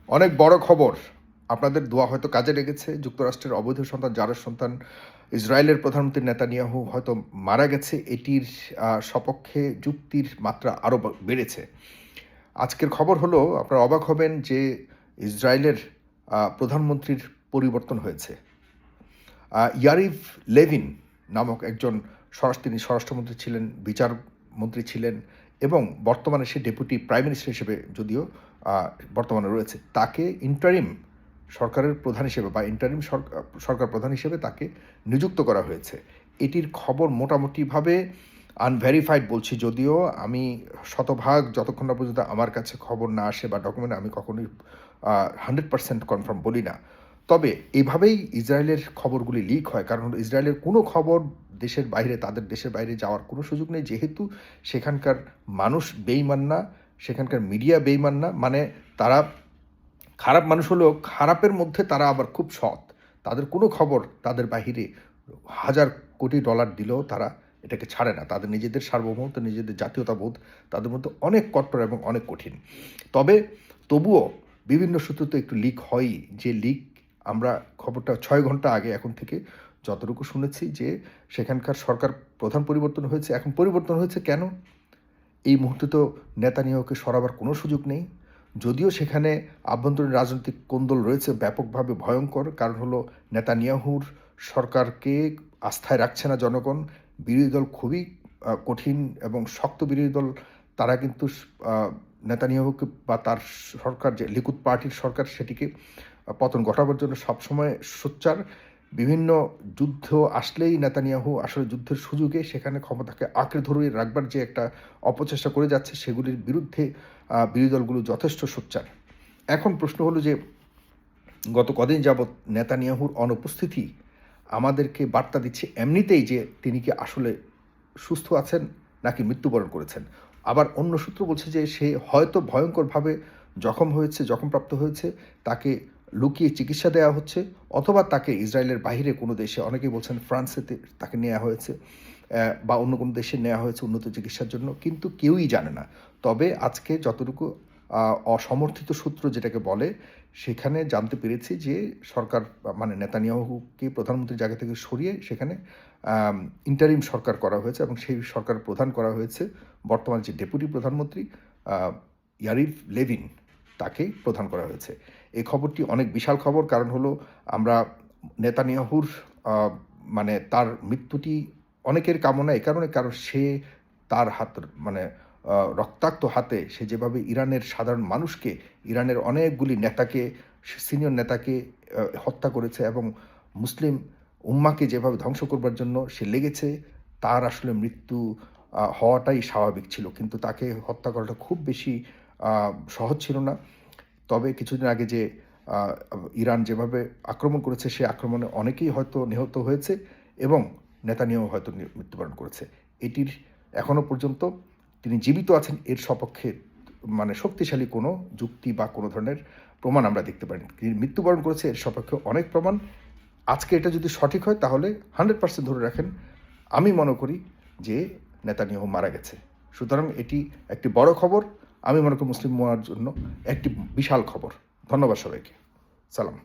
অনেক বড় খবর। আপনাদের দোয়া হয়তো কাজে লেগেছে। যুক্তরাষ্ট্রের অবৈধ সন্তান, জারের সন্তান ইসরায়েলের প্রধানমন্ত্রী নেতানিয়াহু হয়তো মারা গেছে। এটির সপক্ষে যুক্তির মাত্রা আরও বেড়েছে। আজকের খবর হলো, আপনারা অবাক হবেন যে ইসরায়েলের প্রধানমন্ত্রীর পরিবর্তন হয়েছে। ইয়ারিভ লেভিন নামক একজন তিনি স্বরাষ্ট্রমন্ত্রী ছিলেন, বিচারমন্ত্রী ছিলেন এবং বর্তমানে সে ডেপুটি প্রাইম মিনিস্টার হিসেবে যদিও বর্তমানে রয়েছে, তাকে ইন্টারিম সরকারের প্রধান হিসেবে বা ইন্টারিম সরকার প্রধান হিসেবে তাকে নিযুক্ত করা হয়েছে। এটির খবর মোটামুটিভাবে আনভেরিফাইড বলছি, যদিও আমি শতভাগ যতক্ষণ না পর্যন্ত আমার কাছে খবর না আসে বা ডকুমেন্ট, আমি কখনোই 100% কনফার্ম বলি না। তবে এভাবেই ইসরায়েলের খবরগুলি লিক হয়, কারণ ইসরায়েলের কোনো খবর দেশের বাইরে, তাদের দেশের বাইরে যাওয়ার কোনো সুযোগ নেই, যেহেতু সেখানকার মানুষ বেইমান না, সেখানকার মিডিয়া বেইমান না। মানে তারা খারাপ মানুষ হলেও খারাপের মধ্যে তারা আবার খুব সৎ। তাদের কোনো খবর তাদের বাহিরে হাজার কোটি ডলার দিলেও তারা এটাকে ছাড়ে না। তাদের নিজেদের সার্বভৌমত্ব, নিজেদের জাতীয়তাবোধ তাদের মধ্যে অনেক কট্টর এবং অনেক কঠিন। তবুও বিভিন্ন সূত্র তো একটু লিক হয়ই। যে লিক, আমরা খবরটা 6 ঘন্টা আগে এখন থেকে যতটুকু শুনেছি যে সেখানকার সরকার প্রধান পরিবর্তন হয়েছে। এখন পরিবর্তন হয়েছে কেন? এই মুহূর্তে তো নেতানিয়াহুকে সরাবার কোনো সুযোগ নেই। যদিও সেখানে আভ্যন্তরীণ রাজনৈতিক কোন্দল রয়েছে ব্যাপকভাবে ভয়ঙ্কর। কারণ হলো, নেতানিয়াহুর সরকারকে আস্থায় রাখছে না জনগণ। বিরোধী দল খুবই কঠিন এবং শক্ত বিরোধী দল। তারা কিন্তু নেতানিয়াহুকে বা তার সরকার, যে লিকুদ পার্টির সরকার, সেটিকে পতন ঘটাবার জন্য সবসময় সোচ্চার। বিভিন্ন যুদ্ধ আসলেই নেতানিয়াহু আসলে যুদ্ধের সুযোগে সেখানে ক্ষমতাকে আঁকড়ে ধরে রাখবার যে একটা অপচেষ্টা করে যাচ্ছে, সেগুলির বিরুদ্ধে বিরোধী দলগুলো যথেষ্ট সোচ্চার। এখন প্রশ্ন হলো যে গত কদিন যাবৎ নেতানিয়াহুর অনুপস্থিতি আমাদেরকে বার্তা দিচ্ছে এমনিতেই যে তিনি কি আসলে সুস্থ আছেন নাকি মৃত্যুবরণ করেছেন। আবার অন্য সূত্র বলছে যে সে হয়তো ভয়ঙ্করভাবে জখমপ্রাপ্ত হয়েছে, তাকে লুকিয়ে চিকিৎসা দেওয়া হচ্ছে, অথবা তাকে ইসরায়েলের বাইরে কোনো দেশে, অনেকেই বলছেন ফ্রান্সেতে তাকে নেওয়া হয়েছে, বা অন্য কোনো দেশে নেওয়া হয়েছে উন্নত চিকিৎসার জন্য, কিন্তু কেউই জানে না। তবে আজকে যতটুকু অসমর্থিত সূত্র যেটাকে বলে, সেখানে জানতে পেরেছি যে সরকার, মানে নেতানিয়াহুকে প্রধানমন্ত্রীর জায়গা থেকে সরিয়ে সেখানে ইন্টারিম সরকার করা হয়েছে এবং সেই সরকার প্রধান করা হয়েছে বর্তমান যে ডেপুটি প্রধানমন্ত্রী ইয়ারিভ লেভিন, তাকে প্রধান করা হয়েছে। এই খবরটি অনেক বিশাল খবর। কারণ হলো, আমরা নেতানিয়াহুর মানে তার মৃত্যুটি অনেকের কামনা, এই কারণে, কারণ সে তার হাত, মানে রক্তাক্ত হাতে সে যেভাবে ইরানের সাধারণ মানুষকে, ইরানের অনেকগুলি নেতাকে, সিনিয়র নেতাকে হত্যা করেছে এবং মুসলিম উম্মাকে যেভাবে ধ্বংস করবার জন্য সে লেগেছে, তার আসলে মৃত্যু হওয়াটাই স্বাভাবিক ছিল। কিন্তু তাকে হত্যা করাটা খুব বেশি সহজ ছিল না। তবে কিছুদিন আগে যে ইরান যেভাবে আক্রমণ করেছে, সে আক্রমণে অনেকেই হয়তো নিহত হয়েছে এবং নেতানিয়াহু হয়তো মৃত্যুবরণ করেছে। এটির এখনও পর্যন্ত তিনি জীবিত আছেন এর সপক্ষে মানে শক্তিশালী কোনো যুক্তি বা কোনো ধরনের প্রমাণ আমরা দেখতে পাইনি। তিনি মৃত্যুবরণ করেছে এর সপক্ষে অনেক প্রমাণ। আজকে এটা যদি সঠিক হয় তাহলে 100% ধরে রাখেন, আমি মনে করি যে নেতানিয়াহু মারা গেছে। সুতরাং এটি একটি বড় খবর। আমি মনে করি মুসলিম উম্মাহর জন্য একটি বিশাল খবর। ধন্যবাদ সবাইকে। সালাম।